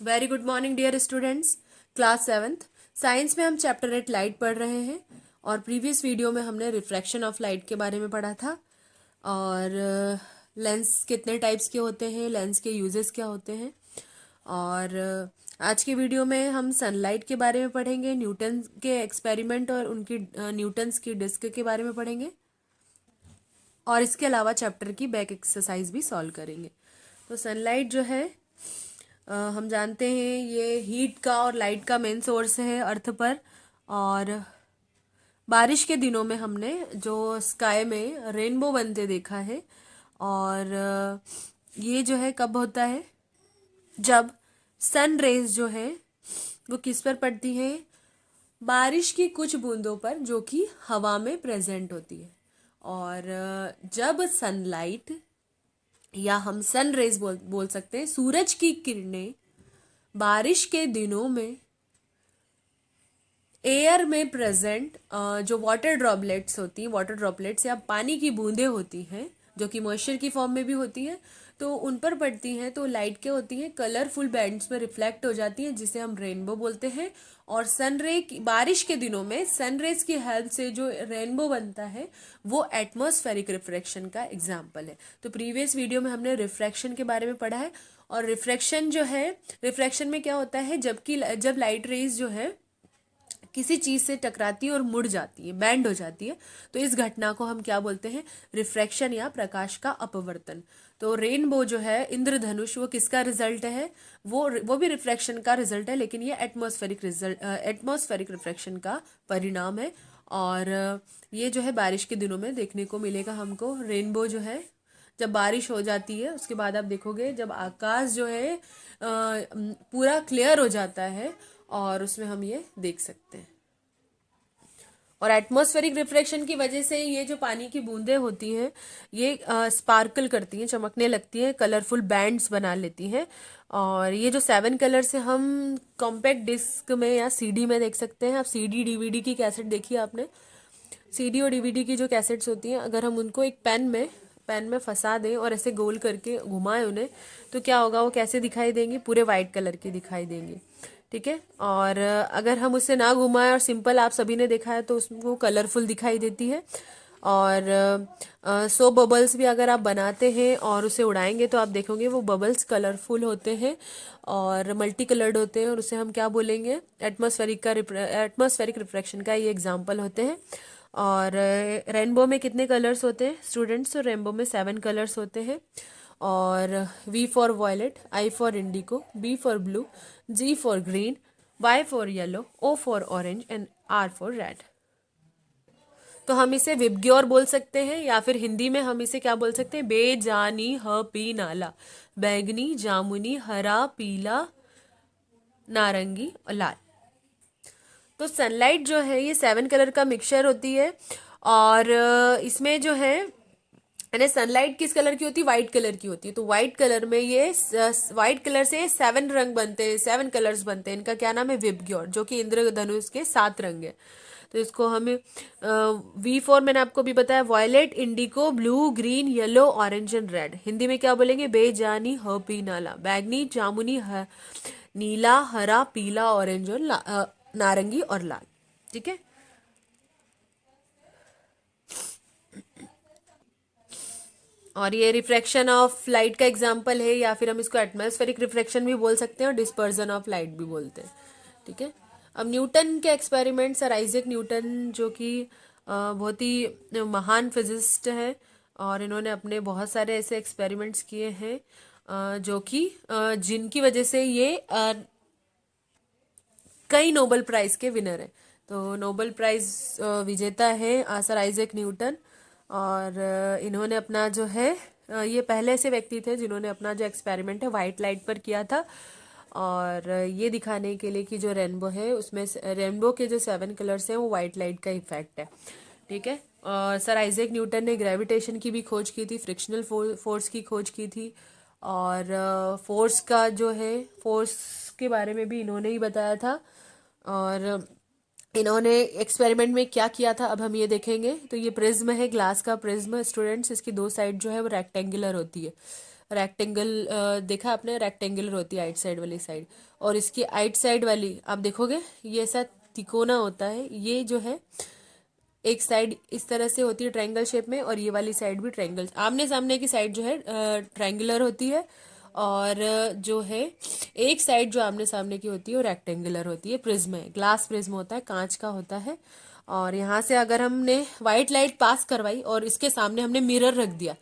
Very good morning dear students. Class seventh science में हम chapter 8 light पढ़ रहे हैं और प्रीवियस वीडियो में हमने रिफ्रैक्शन ऑफ लाइट के बारे में पढ़ा था और लेंस कितने टाइप्स के होते हैं, लेंस के यूजेस क्या होते हैं। और आज के वीडियो में हम सनलाइट के बारे में पढ़ेंगे, न्यूटन के एक्सपेरिमेंट और उनकी न्यूटन्स की डिस्क के बारे में पढ़ेंगे और इसके अलावा चैप्टर की बैक एक्सरसाइज भी सॉल्व करेंगे। तो सनलाइट जो है हम जानते हैं ये हीट का और लाइट का मेन सोर्स है अर्थ पर। और बारिश के दिनों में हमने जो स्काई में रेनबो बनते देखा है। और ये जो है कब होता है, जब सन रेज जो है वो किस पर पड़ती है, बारिश की कुछ बूंदों पर जो कि हवा में प्रेजेंट होती है। और जब सनलाइट या हम सन रेज बोल सकते हैं, सूरज की किरणें बारिश के दिनों में एयर में प्रेजेंट जो वाटर ड्रॉपलेट्स होती हैं, वाटर ड्रॉपलेट्स या पानी की बूंदें होती हैं जो कि मॉइस्चर की फॉर्म में भी होती हैं, तो उन पर पड़ती हैं तो लाइट क्या होती हैं, कलरफुल बैंड्स में रिफ्लेक्ट हो जाती हैं जिसे हम रेनबो बोलते हैं। और बारिश के दिनों में सनरेज की हेल्प से जो रेनबो बनता है वो एटमॉस्फेरिक रिफ्रैक्शन का एग्जाम्पल है। तो प्रीवियस वीडियो में हमने रिफ्रैक्शन के बारे में पढ़ा है। और रिफ्रैक्शन जो है, रिफ्रैक्शन में क्या होता है, जब लाइट रेज जो है किसी चीज से टकराती है और मुड़ जाती है, बैंड हो जाती है, तो इस घटना को हम क्या बोलते हैं, रिफ्रैक्शन या प्रकाश का अपवर्तन। तो रेनबो जो है, इंद्रधनुष, वो किसका रिजल्ट है, वो भी रिफ्रैक्शन का रिजल्ट है, लेकिन ये एटमॉस्फेरिक रिफ्रैक्शन का परिणाम है। और ये जो है बारिश के दिनों में देखने को मिलेगा हमको। रेनबो जो है जब बारिश हो जाती है उसके बाद आप देखोगे जब आकाश जो है पूरा क्लियर हो जाता है और उसमें हम ये देख सकते हैं। और एटमॉस्फेरिक रिफ्रैक्शन की वजह से ये जो पानी की बूंदें होती हैं ये स्पार्कल करती हैं, चमकने लगती हैं, कलरफुल बैंड्स बना लेती हैं। और ये जो 7 कलर से हम कॉम्पैक्ट डिस्क में या सीडी में देख सकते हैं। आप सीडी डीवीडी की कैसेट देखी है आपने, सीडी और डीवीडी की जो कैसेट्स होती हैं, अगर हम उनको एक पेन में फंसा दें और ऐसे गोल करके घुमाएं उन्हें, तो क्या होगा, वो कैसे दिखाई देंगे, पूरे वाइट कलर के दिखाई देंगे। ठीक है। और अगर हम उसे ना घुमाएं और सिंपल, आप सभी ने देखा है, तो उसको कलरफुल दिखाई देती है। और सो बबल्स भी अगर आप बनाते हैं और उसे उड़ाएंगे तो आप देखोगे वो बबल्स कलरफुल होते हैं और मल्टी कलर्ड होते हैं, और उसे हम क्या बोलेंगे, एटमॉस्फेरिक रिफ्रैक्शन का ये एग्जाम्पल होते हैं। और रेनबो में कितने कलर्स होते हैं स्टूडेंट्स, तो रेनबो में 7 कलर्स होते हैं। और V for violet, I for indigo, B for blue, G for green, Y for yellow, O for orange and R for red. तो हम इसे विबग्योर बोल सकते हैं, या फिर हिंदी में हम इसे क्या बोल सकते हैं, बेजानी ह पी नाला, बैंगनी, जामुनी, हरा, पीला, नारंगी और लाल। तो सनलाइट जो है ये 7 कलर का मिक्सचर होती है। और इसमें जो है यानी सनलाइट किस कलर की होती है, व्हाइट कलर की होती है। तो व्हाइट कलर में ये व्हाइट कलर से 7 रंग बनते हैं, 7 कलर्स बनते हैं। इनका क्या नाम है, विबग्योर, जो कि इंद्रधनुष के 7 रंग है। तो इसको हमें V4 मैंने आपको भी बताया, violet, indigo, blue, green, yellow, orange and red. Hindi में क्या बोलेंगे, बेजानी ह पी नाला, बैंगनी, जामुनी, नीला, हरा, पीला, ऑरेंज और नारंगी और लाल। ठीक है। और ये रिफ्रैक्शन ऑफ लाइट का एग्जाम्पल है, या फिर हम इसको एटमॉस्फेरिक रिफ्रैक्शन भी बोल सकते हैं और डिस्पर्जन ऑफ लाइट भी बोलते हैं। ठीक है। अब न्यूटन के एक्सपेरिमेंट, सर आइजैक न्यूटन जो कि बहुत ही महान फिजिस्ट है, और इन्होंने अपने बहुत सारे ऐसे एक्सपेरिमेंट्स किए हैं जो कि जिनकी वजह से ये कई नोबेल प्राइज के विनर हैं। तो नोबेल प्राइज विजेता है सर आइजैक न्यूटन। और इन्होंने अपना जो है ये पहले ऐसे व्यक्ति थे जिन्होंने अपना जो एक्सपेरिमेंट है वाइट लाइट पर किया था, और ये दिखाने के लिए कि जो रेनबो है उसमें रेनबो के जो 7 कलर्स हैं वो वाइट लाइट का इफेक्ट है। ठीक है। और सर आइजैक न्यूटन ने ग्रेविटेशन की भी खोज की थी, फ्रिक्शनल फोर्स की खोज की थी, और फोर्स का जो है, फोर्स के बारे में भी इन्होंने ही बताया था। और इन्होंने एक्सपेरिमेंट में क्या किया था अब हम ये देखेंगे। तो ये प्रिज्म है, ग्लास का प्रिज्म स्टूडेंट्स, इसकी 2 साइड जो है वो रेक्टेंगुलर होती है। रेक्टेंगल देखा आपने, रेक्टेंगुलर होती है आइट साइड वाली साइड, और इसकी आइट साइड वाली आप देखोगे ये ऐसा तिकोना होता है। ये जो है एक साइड इस तरह से होती है ट्रायंगल शेप में, और ये वाली साइड भी ट्रायंगल, आमने सामने की साइड जो है ट्रायंगुलर होती है, और जो है एक साइड जो आमने सामने की होती है वो रेक्टेंगुलर होती है। प्रिज्म है, ग्लास प्रिज्म होता है, कांच का होता है। और यहाँ से अगर हमने वाइट लाइट पास करवाई और इसके सामने हमने मिरर रख दिया,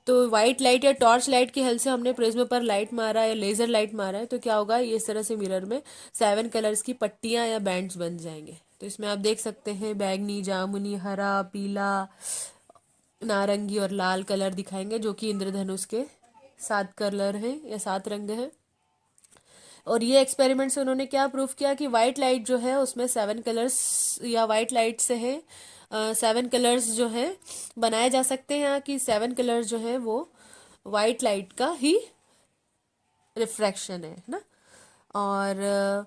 तो वाइट लाइट या टॉर्च लाइट की हेल्प से हमने प्रिज्म पर लाइट मारा या लेजर लाइट मारा है, तो क्या होगा, ये इस तरह से मिरर में 7 कलर्स की पट्टियां या बैंड्स बन जाएंगे। तो इसमें आप देख सकते हैं बैंगनी, जामुनी, हरा, पीला, नारंगी और लाल कलर दिखाएंगे, जो कि इंद्रधनुष के 7 कलर हैं या 7 रंग हैं। और ये एक्सपेरिमेंट से उन्होंने क्या प्रूफ किया कि वाइट लाइट जो है उसमें 7 कलर्स, या वाइट लाइट से है 7 कलर्स जो है बनाए जा सकते हैं, कि 7 कलर्स जो है वो वाइट लाइट का ही रिफ्रैक्शन है ना। और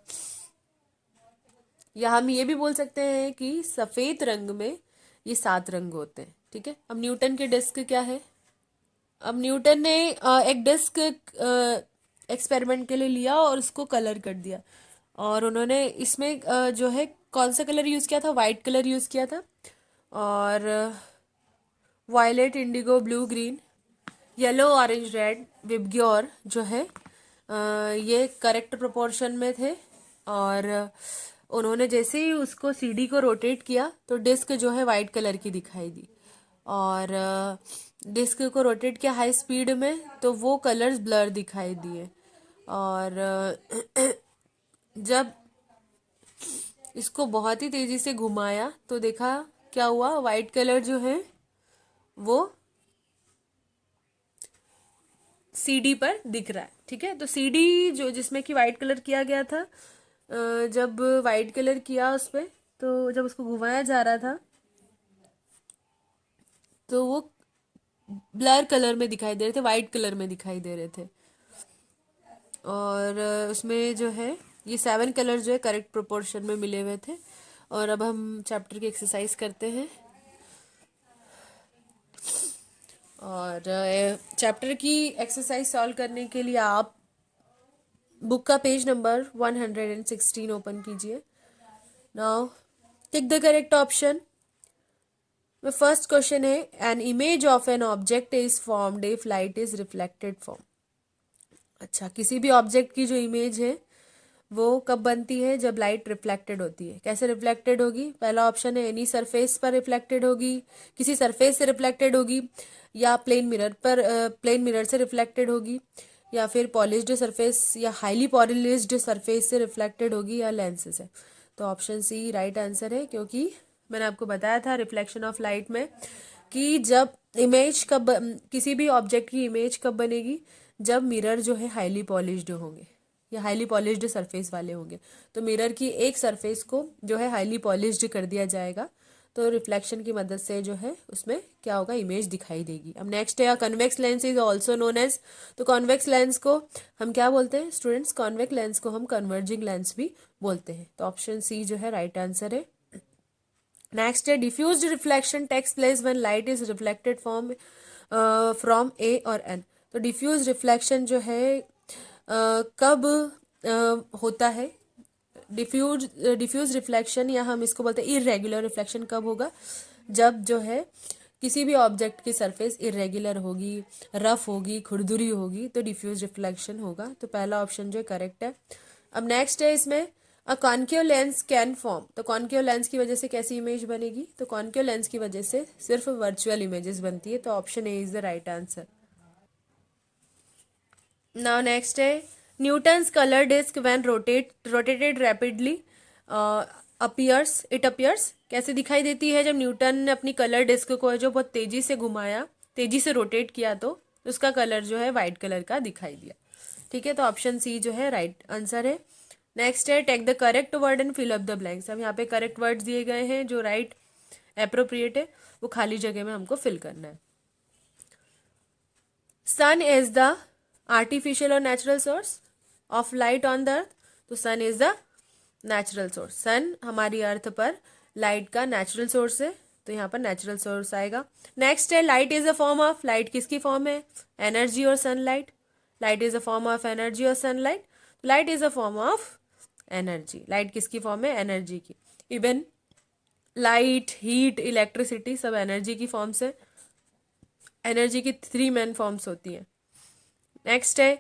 या हम ये भी बोल सकते हैं कि सफेद रंग में ये 7 रंग होते हैं। ठीक है, अब न्यूटन के डिस्क क्या है। अब न्यूटन ने एक डिस्क एक्सपेरिमेंट के लिए लिया और उसको कलर कर दिया, और उन्होंने इसमें जो है कौन सा कलर यूज किया था, वाइट कलर यूज किया था। और violet, indigo, blue, green, yellow, orange, red, VIBGYOR जो है ये करेक्ट प्रोपोर्शन में थे। और उन्होंने जैसे ही उसको सीडी को रोटेट किया तो डिस्क जो है वाइट कलर की दिखाई दी, और डिस्क को रोटेट किया हाई स्पीड में तो वो कलर्स ब्लर दिखाई दिए। और जब इसको बहुत ही तेजी से घुमाया तो देखा क्या हुआ, वाइट कलर जो है वो सीडी पर दिख रहा है। ठीक है, तो सीडी जो जिसमें कि वाइट कलर किया गया था, जब वाइट कलर किया उस पर, तो जब उसको घुमाया जा रहा था तो वो ब्लर कलर में दिखाई दे रहे थे, वाइट कलर में दिखाई दे रहे थे। और उसमें जो है ये 7 कलर जो है करेक्ट प्रोपोर्शन में मिले हुए थे। और अब हम चैप्टर की एक्सरसाइज करते हैं। और चैप्टर की एक्सरसाइज सॉल्व करने के लिए आप बुक का पेज नंबर 116 ओपन कीजिए। Now tick the correct option. First question है, an image of an object is formed if light is reflected from. अच्छा, किसी भी ऑब्जेक्ट की जो इमेज है वो कब बनती है, जब लाइट रिफ्लेक्टेड होती है। कैसे रिफ्लेक्टेड होगी, पहला ऑप्शन है एनी सरफेस पर रिफ्लेक्टेड होगी, किसी सरफेस से रिफ्लेक्टेड होगी, या प्लेन मिरर पर, प्लेन मिरर से रिफ्लेक्टेड होगी, या फिर पॉलिश्ड सरफेस या हाईली पॉलिश्ड सरफेस से रिफ्लेक्टेड होगी, या लेंस से। तो ऑप्शन सी राइट आंसर है, क्योंकि मैंने आपको बताया था रिफ्लेक्शन ऑफ लाइट में कि जब इमेज कब, किसी भी ऑब्जेक्ट की इमेज कब बनेगी, जब मिरर जो है हाईली पॉलिश्ड होंगे या हाईली पॉलिश्ड सरफेस वाले होंगे। तो मिरर की एक सरफेस को जो है हाईली पॉलिश्ड कर दिया जाएगा, तो रिफ्लेक्शन की मदद से जो है उसमें क्या होगा, इमेज दिखाई देगी। अब नेक्स्ट है, convex lens is also known as. तो कॉन्वेक्स लेंस को हम क्या बोलते हैं स्टूडेंट्स, कॉन्वेक्स लेंस को हम कन्वर्जिंग लेंस भी बोलते हैं। तो ऑप्शन सी जो है राइट आंसर है। नेक्स्ट है, diffused reflection takes place when light is reflected from A और एन। तो डिफ्यूज रिफ्लेक्शन जो है कब होता है, डिफ्यूज रिफ्लेक्शन, या हम इसको बोलते हैं इरेगुलर रिफ्लेक्शन, कब होगा, जब जो है किसी भी ऑब्जेक्ट की सरफेस इरेगुलर होगी, रफ होगी, खुरदुरी होगी, तो डिफ्यूज रिफ्लेक्शन होगा। तो पहला ऑप्शन जो है करेक्ट है। अब नेक्स्ट है इसमें, a concave lens can form. तो कॉन्केव लेंस की वजह से कैसी इमेज बनेगी, तो कॉन्केव लेंस की वजह से सिर्फ वर्चुअल इमेजेस बनती है। तो option A is the right answer. Now next है, Newton's colour disc when rotated rapidly appears, it appears. कैसे दिखाई देती है, जब न्यूटन ने अपनी कलर डिस्क को जो बहुत तेजी से घुमाया, तेजी से रोटेट किया, तो उसका कलर जो है वाइट कलर का दिखाई दिया। ठीक है, तो ऑप्शन सी जो है राइट आंसर है। नेक्स्ट है, take the correct word and fill up the blanks. अब यहाँ पे करेक्ट वर्ड्स दिए गए हैं, जो राइट एप्रोप्रिएट है वो खाली जगह में हमको फिल करना है। सन इज द आर्टिफिशियल और natural source of light on the earth. तो सन इज द नेचुरल सोर्स, सन हमारी अर्थ पर लाइट का नेचुरल सोर्स है। तो यहाँ पर नेचुरल सोर्स आएगा। नेक्स्ट है light is a form of, light किसकी फॉर्म है? एनर्जी और sunlight. Light is a form of energy और sunlight. Light is a form of energy. Light किसकी फॉर्म है? एनर्जी की। इवन लाइट, हीट, इलेक्ट्रिसिटी सब एनर्जी की फॉर्म्स है। एनर्जी की 3 मेन फॉर्म्स होती हैं। नेक्स्ट है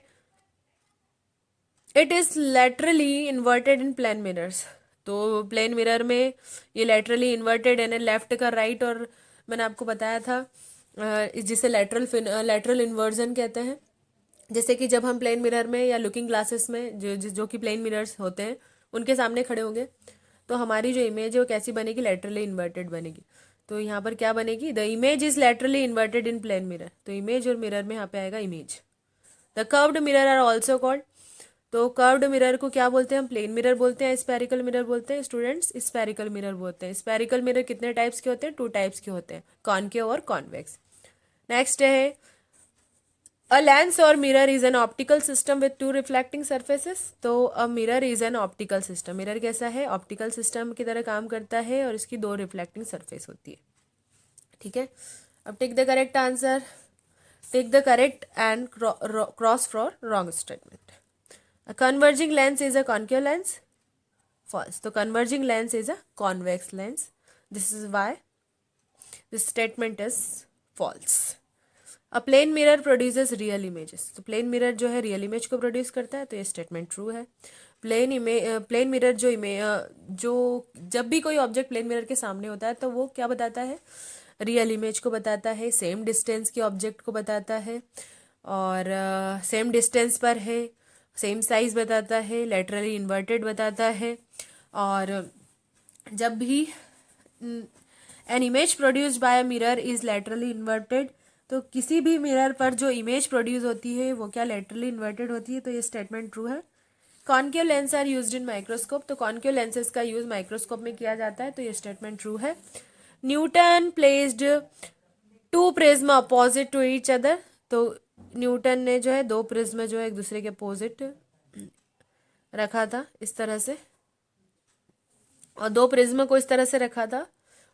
it is laterally inverted in plane mirrors. तो प्लेन मिरर में ये लेटरली इन्वर्टेड है, लेफ्ट का राइट, और मैंने आपको बताया था जिसे लेटरल इन्वर्जन कहते हैं। जैसे कि जब हम प्लेन मिरर में या लुकिंग ग्लासेस में जो कि प्लेन मिरर्स होते हैं उनके सामने खड़े होंगे तो हमारी जो इमेज है वो कैसी बनेगी? लेटरली इन्वर्टेड बनेगी। तो यहाँ पर क्या बनेगी? The image is laterally inverted in plane mirror. तो इमेज और मिरर में यहाँ पे आएगा image. The curved mirror are also called. तो कर्व्ड मिरर को क्या बोलते हैं? हम प्लेन मिरर बोलते हैं, स्फेरिकल मिरर बोलते हैं स्टूडेंट्स, स्फेरिकल मिरर बोलते हैं। स्फेरिकल मिरर कितने टाइप्स के होते हैं? 2 टाइप्स के होते हैं, कॉनकेव और कॉन्वेक्स। नेक्स्ट है अ लेंस और mirror is an optical system with 2 reflecting surfaces. तो a mirror is an optical system. Mirror कैसा है? ऑप्टिकल सिस्टम की तरह काम करता है और इसकी 2 रिफ्लेक्टिंग सरफेस होती है। ठीक है, अब take the correct answer, take the correct and cross for wrong statement. A converging lens is a concave lens. False. So converging lens is a convex lens. This is why this statement is false. A plane mirror produces real images. तो plane mirror जो है real image को produce करता है, तो ये statement true है। Plane mirror जो जब भी कोई ऑब्जेक्ट प्लेन मिरर के सामने होता है तो वो क्या बताता है? रियल इमेज को बताता है, सेम डिस्टेंस के ऑब्जेक्ट को बताता है, और सेम डिस्टेंस पर है, सेम साइज बताता है, लेटरली इन्वर्टेड बताता है। और जब भी an image produced by a mirror is laterally inverted, तो किसी भी मिरर पर जो इमेज प्रोड्यूस होती है वो क्या लेटरली इन्वर्टेड होती है, तो ये स्टेटमेंट ट्रू है। Concave lens are used in microscope. तो कॉनकेव लेंसेज का यूज माइक्रोस्कोप में किया जाता है, तो ये स्टेटमेंट ट्रू है। Newton placed 2 prism opposite to each other. तो न्यूटन ने जो है 2 प्रिज्म जो है एक दूसरे के अपोजिट रखा था इस तरह से, और 2 प्रिज्म को इस तरह से रखा था।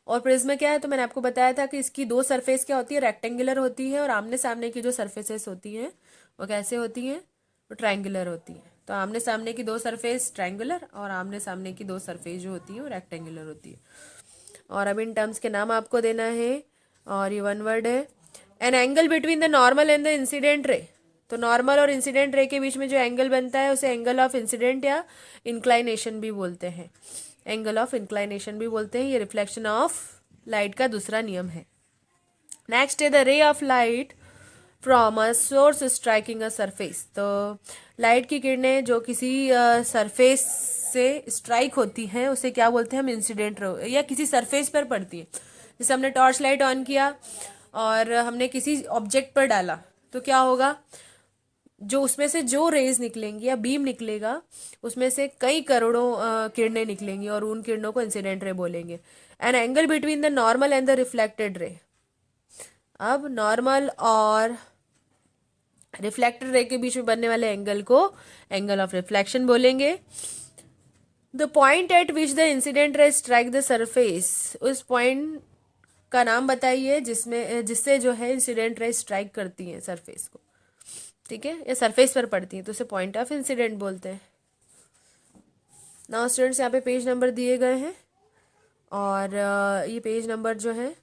और प्रिज्म क्या है? तो मैंने आपको बताया था कि इसकी 2 सरफेस क्या होती है? रेक्टेंगुलर होती है, और आमने सामने की जो सरफेसेस होती हैं वो कैसे होती हैं? वो ट्रायंगुलर होती हैं। तो आमने सामने की 2 सरफेस ट्रायंगुलर और आमने सामने की 2 सरफेस जो होती है वो रेक्टेंगुलर होती है। और अब इन टर्म्स के नाम आपको देना है, और ये 1 वर्ड है। An angle between the normal and the incident ray. तो नॉर्मल और इंसिडेंट रे के बीच में जो एंगल बनता है उसे एंगल ऑफ इंसिडेंट या इंक्लाइनेशन भी बोलते हैं। एंगल ऑफ इंक्लाइनेशन भी बोलते हैं। ये रिफ्लेक्शन ऑफ लाइट का दूसरा नियम है। नेक्स्ट है the ray of light from a source striking a surface. तो लाइट की किरणें जो किसी सरफेस से स्ट्राइक होती हैं उसे क्या बोलते हैं? हम इंसिडेंट रे, या किसी सरफेस पर पड़ती है। जैसे हमने टॉर्च लाइट ऑन किया और हमने किसी ऑब्जेक्ट पर डाला तो क्या होगा? जो उसमें से जो रेज निकलेंगी या बीम निकलेगा उसमें से कई करोड़ों किरणें निकलेंगी, और उन किरणों को इंसिडेंट रे बोलेंगे। An angle between the normal and the reflected ray. अब नॉर्मल और रिफ्लेक्टेड रे के बीच में बनने वाले एंगल को एंगल ऑफ रिफ्लेक्शन बोलेंगे। The point eight which the incident ray strike the surface. उस पॉइंट का नाम बताइए जिससे जो है इंसिडेंट रे स्ट्राइक करती है सरफेस को। ठीक है, या सरफेस पर पड़ती है तो उसे पॉइंट ऑफ इंसिडेंट बोलते हैं। नाउ स्टूडेंट्स, यहाँ पे पेज नंबर दिए गए हैं, और ये पेज नंबर जो है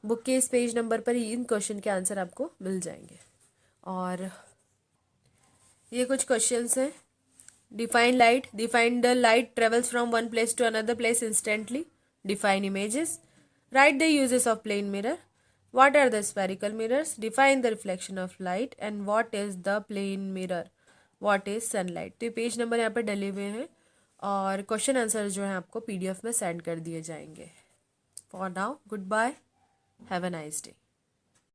बुक के इस पेज नंबर पर ही इन क्वेश्चन के आंसर आपको मिल जाएंगे। और ये कुछ क्वेश्चंस हैं। Define light. Define the light travels from one place to another place instantly. Define images. Write the uses of plane mirror. What are the spherical mirrors? Define the reflection of light. And what is the plane mirror? What is sunlight? तो ये page number यहाँ पे डले हुए हैं, और question answer जो है आपको PDF में सेंड कर दिए जाएंगे। For now good bye, have a nice day.